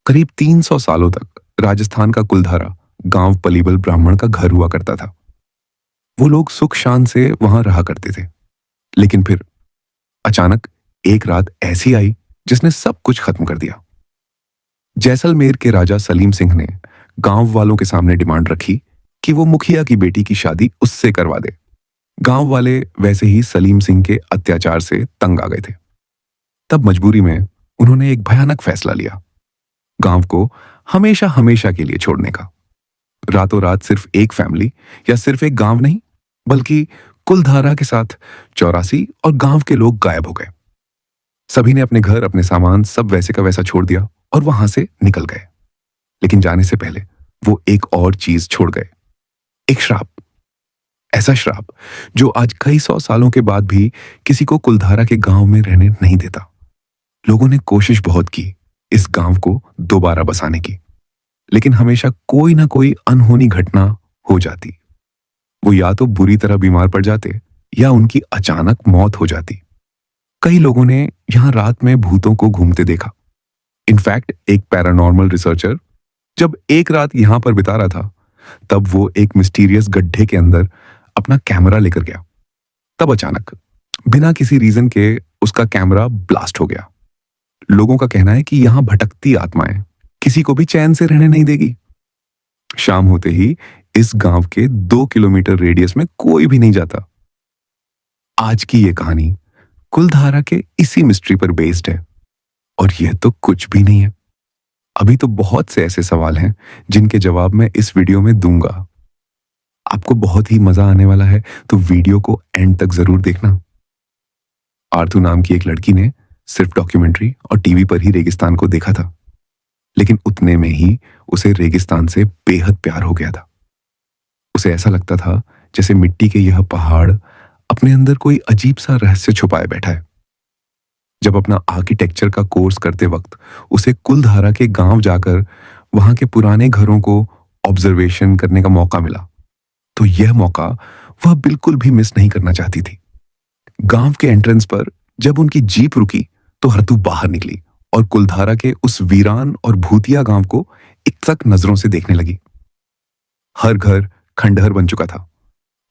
करीब 300 सालों तक राजस्थान का कुलधारा गांव पलीबल ब्राह्मण का घर हुआ करता था। वो लोग सुख शांति से वहां रहा करते थे। लेकिन फिर अचानक एक रात ऐसी आई जिसने सब कुछ खत्म कर दिया। जैसलमेर के राजा सलीम सिंह ने गांव वालों के सामने डिमांड रखी कि वो मुखिया की बेटी की शादी उससे करवा दे। गांव वाले वैसे ही सलीम सिंह के अत्याचार से तंग आ गए थे। तब मजबूरी में उन्होंने एक भयानक फैसला लिया, गांव को हमेशा हमेशा के लिए छोड़ने का। रातों रात सिर्फ एक फैमिली या सिर्फ एक गांव नहीं, बल्कि कुलधारा के साथ 84 और गांव के लोग गायब हो गए। सभी ने अपने घर, अपने सामान सब वैसे का वैसा छोड़ दिया और वहां से निकल गए। लेकिन जाने से पहले वो एक और चीज छोड़ गए, एक श्राप। ऐसा श्राप जो आज कई 100 सालों के बाद भी किसी को कुलधारा के गांव में रहने नहीं देता। लोगों ने कोशिश बहुत की इस गांव को दोबारा बसाने की, लेकिन हमेशा कोई ना कोई अनहोनी घटना हो जाती। वो या तो बुरी तरह बीमार पड़ जाते या उनकी अचानक मौत हो जाती। कई लोगों ने यहां रात में भूतों को घूमते देखा। इनफैक्ट एक पैरानॉर्मल रिसर्चर जब एक रात यहां पर बिता रहा था, तब वो एक मिस्टीरियस गड्ढे के अंदर अपना कैमरा लेकर गया। तब अचानक बिना किसी रीजन के उसका कैमरा ब्लास्ट हो गया। लोगों का कहना है कि यहां भटकती आत्माएं किसी को भी चैन से रहने नहीं देगी। शाम होते ही इस गांव के 2 किलोमीटर रेडियस में कोई भी नहीं जाता। आज की ये कहानी कुलधारा के इसी मिस्ट्री पर बेस्ड है, और यह तो कुछ भी नहीं है। अभी तो बहुत से ऐसे सवाल हैं जिनके जवाब मैं इस वीडियो में दूंगा। आपको बहुत ही मजा आने वाला है, तो वीडियो को एंड तक जरूर देखना। आर्थू नाम की एक लड़की ने सिर्फ डॉक्यूमेंट्री और टीवी पर ही रेगिस्तान को देखा था, लेकिन उतने में ही उसे रेगिस्तान से बेहद प्यार हो गया था। उसे ऐसा लगता था जैसे मिट्टी के यह पहाड़ अपने अंदर कोई अजीब सा रहस्य छुपाए बैठा है। जब अपना आर्किटेक्चर का कोर्स करते वक्त उसे कुलधारा के गांव जाकर वहां के पुराने घरों को ऑब्जर्वेशन करने का मौका मिला, तो यह मौका वह बिल्कुल भी मिस नहीं करना चाहती थी। गांव के एंट्रेंस पर जब उनकी जीप रुकी तो रतु बाहर निकली और कुलधारा के उस वीरान और भूतिया गांव को इकसक नजरों से देखने लगी। हर घर खंडहर बन चुका था।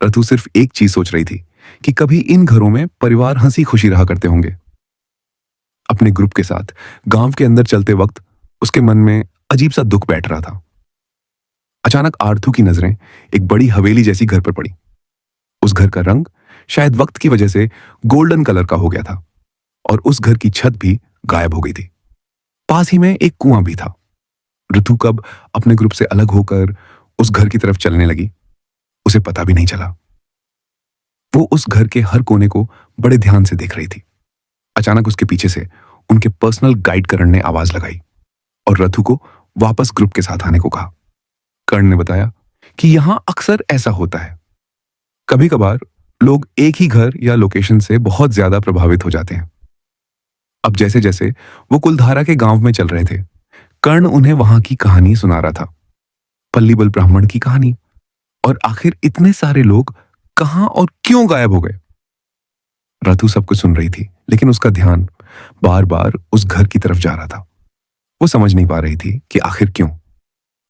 रतु सिर्फ एक चीज सोच रही थी कि कभी इन घरों में परिवार हंसी खुशी रहा करते होंगे। अपने ग्रुप के साथ गांव के अंदर चलते वक्त उसके मन में अजीब सा दुख बैठ रहा था। अचानक आर्थू की नजरें एक बड़ी हवेली जैसी घर पर पड़ी। उस घर का रंग शायद वक्त की वजह से गोल्डन कलर का हो गया था, और उस घर की छत भी गायब हो गई थी। पास ही में एक कुआं भी था। ऋतु कब अपने ग्रुप से अलग होकर उस घर की तरफ चलने लगी, उसे पता भी नहीं चला। वो उस घर के हर कोने को बड़े ध्यान से देख रही थी। अचानक उसके पीछे से उनके पर्सनल गाइड करण ने आवाज लगाई और रथु को वापस ग्रुप के साथ आने को कहा। कर्ण ने बताया कि यहां अक्सर ऐसा होता है। कभी कभार लोग एक ही घर या लोकेशन से बहुत ज्यादा प्रभावित हो जाते हैं। अब जैसे जैसे वो कुलधारा के गांव में चल रहे थे, कर्ण उन्हें वहां की कहानी सुना रहा था, पल्लीबल ब्राह्मण की कहानी। और आखिर इतने सारे लोग कहां और क्यों गायब हो गए? रथु सब कुछ सुन रही थी, लेकिन उसका ध्यान बार बार उस घर की तरफ जा रहा था। वो समझ नहीं पा रही थी कि आखिर क्यों।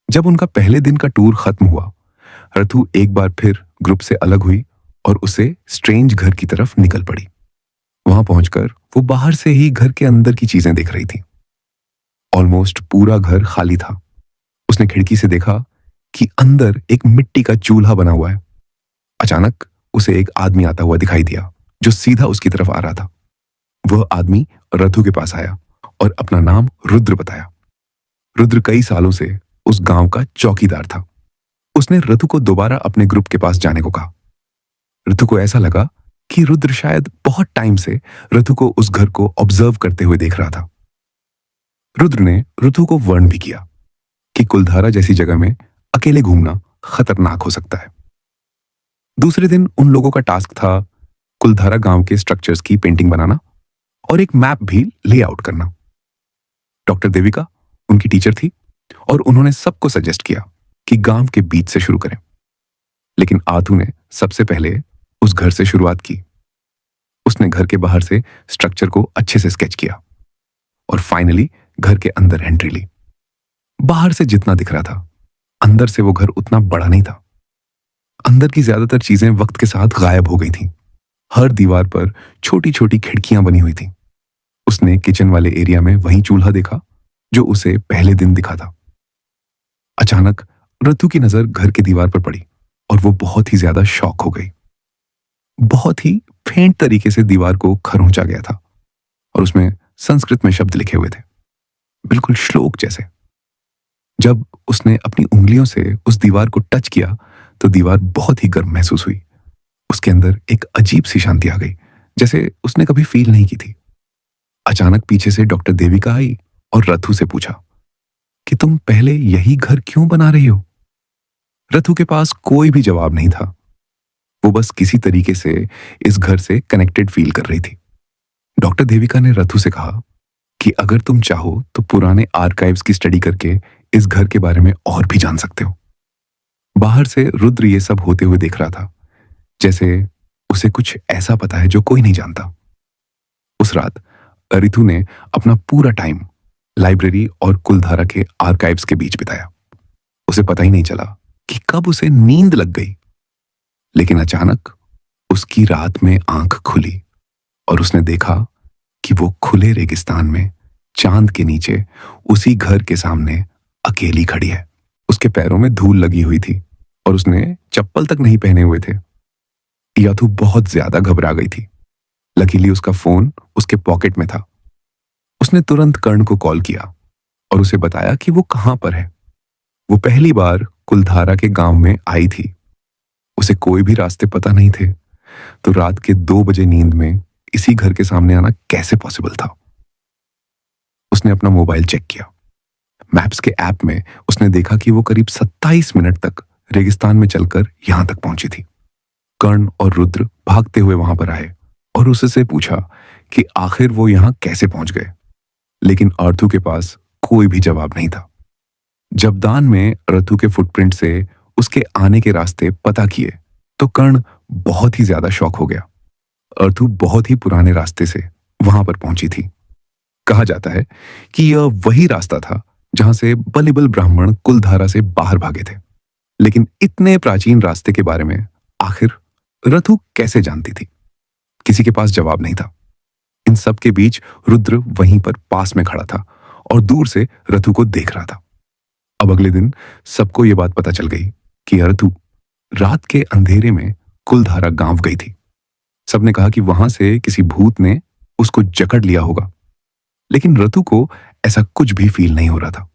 जब उनका पहले दिन का टूर खत्म हुआ, रथु एक बार फिर ग्रुप से अलग हुई और उसे स्ट्रेंज घर की तरफ निकल पड़ी। वहां पहुंचकर वो बाहर से ही घर के अंदर की चीजें देख रही थी। ऑलमोस्ट पूरा घर खाली था। उसने खिड़की से देखा कि अंदर एक मिट्टी का चूल्हा बना हुआ है। अचानक उसे एक आदमी आता हुआ दिखाई दिया जो सीधा उसकी तरफ आ रहा था। वह आदमी रथु के पास आया और अपना नाम रुद्र बताया। रुद्र कई सालों से उस गांव का चौकीदार था। उसने रथु को दोबारा अपने ग्रुप के पास जाने को कहा। रथु को ऐसा लगा कि रुद्र शायद बहुत टाइम से रथु को उस घर को ऑब्जर्व करते हुए देख रहा था। रुद्र ने रथु को वार्न भी किया कि कुलधारा जैसी जगह में अकेले घूमना खतरनाक हो सकता है। दूसरे दिन उन लोगों का टास्क था कुलधारा गांव के स्ट्रक्चर्स की पेंटिंग बनाना और एक मैप भी लेआउट करना। डॉक्टर देविका उनकी टीचर थी और उन्होंने सबको सजेस्ट किया कि गांव के बीच से शुरू करें। लेकिन आथू ने सबसे पहले उस घर से शुरुआत की। उसने घर के बाहर से स्ट्रक्चर को अच्छे से स्केच किया और फाइनली घर के अंदर एंट्री ली। बाहर से जितना दिख रहा था, अंदर से वो घर उतना बड़ा नहीं था। अंदर की ज्यादातर चीजें वक्त के साथ गायब हो गई थीं। हर दीवार पर छोटी छोटी खिड़कियां बनी हुई थीं। उसने किचन वाले एरिया में वही चूल्हा देखा जो उसे पहले दिन दिखा था। अचानक रतु की नजर घर की दीवार पर पड़ी और वो बहुत ही ज्यादा शॉक हो गई। बहुत ही फेंट तरीके से दीवार को खरोंचा गया था और उसमें संस्कृत में शब्द लिखे हुए थे, बिल्कुल श्लोक जैसे। जब उसने अपनी उंगलियों से उस दीवार को टच किया तो दीवार बहुत ही गर्म महसूस हुई। उसके अंदर एक अजीब सी शांति आ गई, जैसे उसने कभी फील नहीं की थी। अचानक पीछे से डॉक्टर देविका आई और रथु से पूछा कि तुम पहले यही घर क्यों बना रही हो? रथु के पास कोई भी जवाब नहीं था। वो बस किसी तरीके से इस घर से कनेक्टेड फील कर रही थी। डॉक्टर देविका ने रथु से कहा कि अगर तुम चाहो तो पुराने आर्काइव्स की स्टडी करके इस घर के बारे में और भी जान सकते हो। बाहर से रुद्र ये सब होते हुए देख रहा था, जैसे उसे कुछ ऐसा पता है जो कोई नहीं जानता। उस रात रितु ने अपना पूरा टाइम लाइब्रेरी और कुलधारा के आर्काइव्स के बीच बिताया। उसे पता ही नहीं चला कि कब उसे नींद लग गई। लेकिन अचानक उसकी रात में आंख खुली और उसने देखा कि वो खुले रेगिस्तान में चांद के नीचे उसी घर के सामने अकेली खड़ी है। उसके पैरों में धूल लगी हुई थी और उसने चप्पल तक नहीं पहने हुए थे। याथू बहुत ज्यादा घबरा गई थी। लकीली उसका फोन उसके पॉकेट में था। उसने तुरंत कर्ण को कॉल किया और उसे बताया कि वो कहां पर है। वो पहली बार कुलधारा के गांव में आई थी। उसे कोई भी रास्ते पता नहीं थे, तो रात के 2 बजे नींद में इसी घर के सामने आना कैसे पॉसिबल था। उसने अपना मोबाइल चेक किया। मैप्स के ऐप में उसने देखा कि वो करीब 27 मिनट तक रेगिस्तान में चलकर यहां तक पहुंची थी। कर्ण और रुद्र भागते हुए वहां पर आए और उससे पूछा कि आखिर वो यहां कैसे पहुंच गए, लेकिन आर्थू के पास कोई भी जवाब नहीं था। जब दान में रथु के फुटप्रिंट से उसके आने के रास्ते पता किए तो कर्ण बहुत ही ज्यादा शॉक हो गया। अर्थु बहुत ही पुराने रास्ते से वहां पर पहुंची थी। कहा जाता है कि यह वही रास्ता था जहां से बलिबल ब्राह्मण कुलधारा से बाहर भागे थे। लेकिन इतने प्राचीन रास्ते के बारे में आखिर रथु कैसे जानती थी? किसी के पास जवाब नहीं था। इन सब के बीच रुद्र वहीं पर पास में खड़ा था और दूर से रथु को देख रहा था। अब अगले दिन सबको यह बात पता चल गई कि रथु रात के अंधेरे में कुलधारा गांव गई थी। सबने कहा कि वहां से किसी भूत ने उसको जकड़ लिया होगा, लेकिन रथु को ऐसा कुछ भी फील नहीं हो रहा था।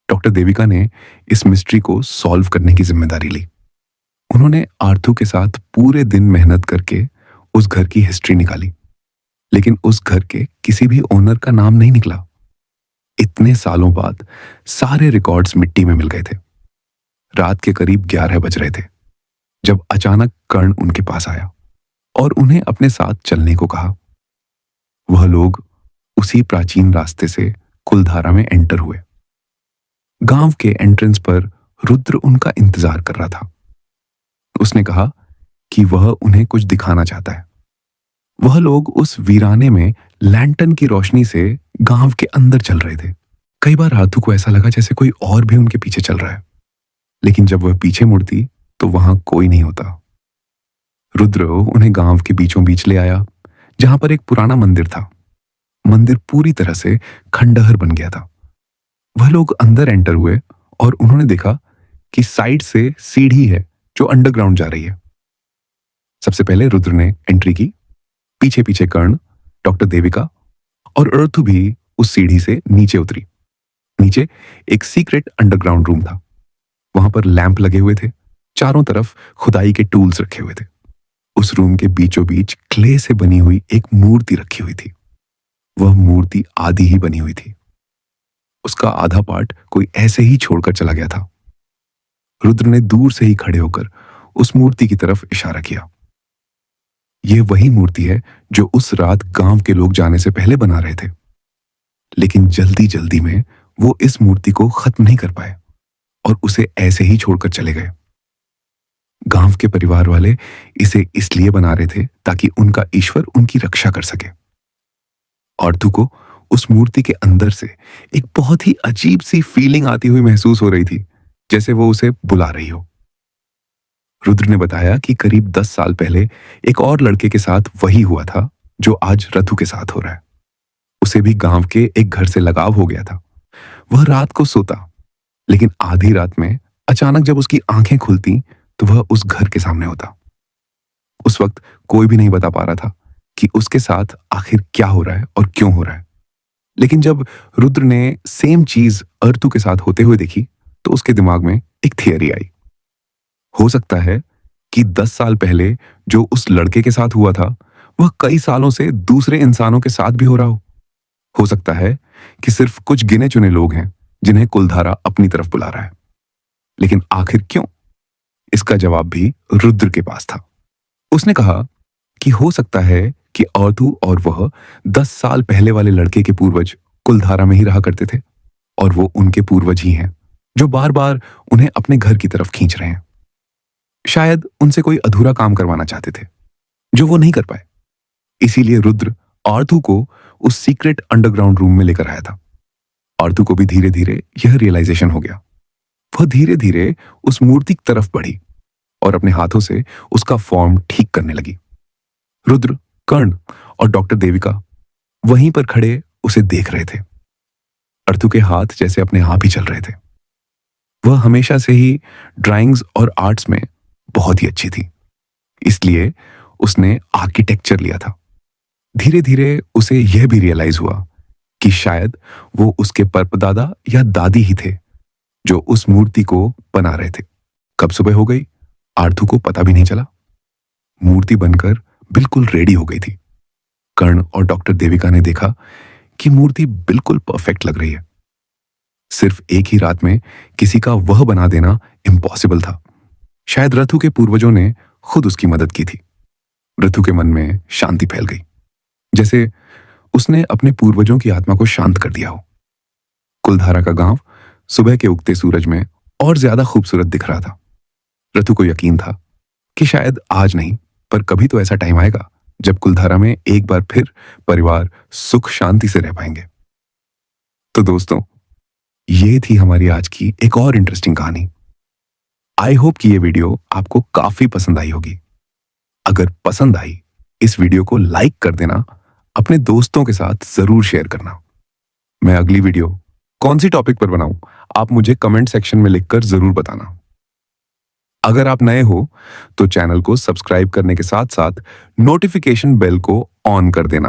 डॉक्टर देविका ने इस मिस्ट्री को सॉल्व करने की जिम्मेदारी ली। उन्होंने आर्थू के साथ पूरे दिन मेहनत करके उस घर की हिस्ट्री निकाली, लेकिन उस घर के किसी भी ओनर का नाम नहीं निकला। इतने सालों बाद सारे रिकॉर्ड्स मिट्टी में मिल गए थे। रात के करीब 11 बज रहे थे जब अचानक कर्ण उनके पास आया और उन्हें अपने साथ चलने को कहा। वह लोग उसी प्राचीन रास्ते से कुलधारा में एंटर हुए। गांव के एंट्रेंस पर रुद्र उनका इंतजार कर रहा था। उसने कहा कि वह उन्हें कुछ दिखाना चाहता है। वह लोग उस वीराने में लैंटर्न की रोशनी से गांव के अंदर चल रहे थे। कई बार रातू को ऐसा लगा जैसे कोई और भी उनके पीछे चल रहा है, लेकिन जब वह पीछे मुड़ती तो वहां कोई नहीं होता। रुद्र उन्हें गांव के बीचों बीच ले आया, जहां पर एक पुराना मंदिर था। मंदिर पूरी तरह से खंडहर बन गया था। वह लोग अंदर एंटर हुए और उन्होंने देखा कि साइड से सीढ़ी है जो अंडरग्राउंड जा रही है। सबसे पहले रुद्र ने एंट्री की। पीछे पीछे कर्ण, डॉक्टर देविका और अर्थु भी उस सीढ़ी से नीचे उतरी। नीचे एक सीक्रेट अंडरग्राउंड रूम था। वहां पर लैंप लगे हुए थे। चारों तरफ खुदाई के टूल्स रखे हुए थे। उस रूम के बीचों बीच क्ले से बनी हुई एक मूर्ति रखी हुई थी। वह मूर्ति आधी ही बनी हुई थी। उसका आधा पार्ट कोई ऐसे ही छोड़कर चला गया था। रुद्र ने दूर से ही खड़े होकर उस मूर्ति की तरफ इशारा किया। यह वही मूर्ति है जो उस रात गांव के लोग जाने से पहले बना रहे थे, लेकिन जल्दी जल्दी में वो इस मूर्ति को खत्म नहीं कर पाए और उसे ऐसे ही छोड़कर चले गए। गांव के परिवार वाले इसे इसलिए बना रहे थे ताकि उनका ईश्वर उनकी रक्षा कर सके। आर्थू को उस मूर्ति के अंदर से एक बहुत ही अजीब सी फीलिंग आती हुई महसूस हो रही थी, जैसे वो उसे बुला रही हो। रुद्र ने बताया कि करीब 10 साल पहले एक और लड़के के साथ वही हुआ था जो आज रथु के साथ हो रहा है। उसे भी गांव के एक घर से लगाव हो गया था। वह रात को सोता, लेकिन आधी रात में अचानक जब उसकी आंखें खुलती तो वह उस घर के सामने होता। उस वक्त कोई भी नहीं बता पा रहा था कि उसके साथ आखिर क्या हो रहा है और क्यों हो रहा है। लेकिन जब रुद्र ने सेम चीज अर्तु के साथ होते हुए देखी तो उसके दिमाग में एक थियरी आई। हो सकता है कि 10 साल पहले जो उस लड़के के साथ हुआ था वह कई सालों से दूसरे इंसानों के साथ भी हो रहा हो। हो सकता है कि सिर्फ कुछ गिने चुने लोग हैं जिन्हें कुलधारा अपनी तरफ बुला रहा है। लेकिन आखिर क्यों? इसका जवाब भी रुद्र के पास था। उसने कहा कि हो सकता है कि औरतू और वह 10 साल पहले वाले लड़के के पूर्वज कुलधारा में ही रहा करते थे और वो उनके पूर्वज ही हैं जो बार बार उन्हें अपने घर की तरफ खींच रहे हैं। शायद उनसे कोई अधूरा काम करवाना चाहते थे जो वो नहीं कर पाए। इसीलिए रुद्र आर्थू को उस सीक्रेट अंडरग्राउंड रूम में लेकर आया था। आर्थू को भी धीरे धीरे यह रियलाइजेशन हो गया। वह धीरे धीरे उस मूर्ति की तरफ बढ़ी और अपने हाथों से उसका फॉर्म ठीक करने लगी। रुद्र, कर्ण और डॉक्टर देविका वहीं पर खड़े उसे देख रहे थे। अर्थू के हाथ जैसे अपने आप ही चल रहे थे। वह हमेशा से ही ड्राइंग्स और आर्ट्स में बहुत ही अच्छी थी, इसलिए उसने आर्किटेक्चर लिया था। धीरे धीरे उसे यह भी रियलाइज हुआ कि शायद वो उसके परपदादा या दादी ही थे जो उस मूर्ति को बना रहे थे। कब सुबह हो गई आर्थू को पता भी नहीं चला। मूर्ति बनकर बिल्कुल रेडी हो गई थी। कर्ण और डॉक्टर देविका ने देखा कि मूर्ति बिल्कुल परफेक्ट लग रही है। सिर्फ एक ही रात में किसी का वह बना देना इम्पॉसिबल था। शायद रथु के पूर्वजों ने खुद उसकी मदद की थी। रथु के मन में शांति फैल गई, जैसे उसने अपने पूर्वजों की आत्मा को शांत कर दिया हो। कुलधारा का गांव सुबह के उगते सूरज में और ज्यादा खूबसूरत दिख रहा था। रथु को यकीन था कि शायद आज नहीं पर कभी तो ऐसा टाइम आएगा जब कुलधारा में एक बार फिर परिवार सुख शांति से रह पाएंगे। तो दोस्तों, ये थी हमारी आज की एक और इंटरेस्टिंग कहानी। आई होप कि ये वीडियो आपको काफी पसंद आई होगी। अगर पसंद आई, इस वीडियो को लाइक कर देना, अपने दोस्तों के साथ जरूर शेयर करना। मैं अगली वीडियो कौन सी टॉपिक पर बनाऊं, आप मुझे कमेंट सेक्शन में लिखकर जरूर बताना। अगर आप नए हो तो चैनल को सब्सक्राइब करने के साथ साथ नोटिफिकेशन बेल को ऑन कर देना।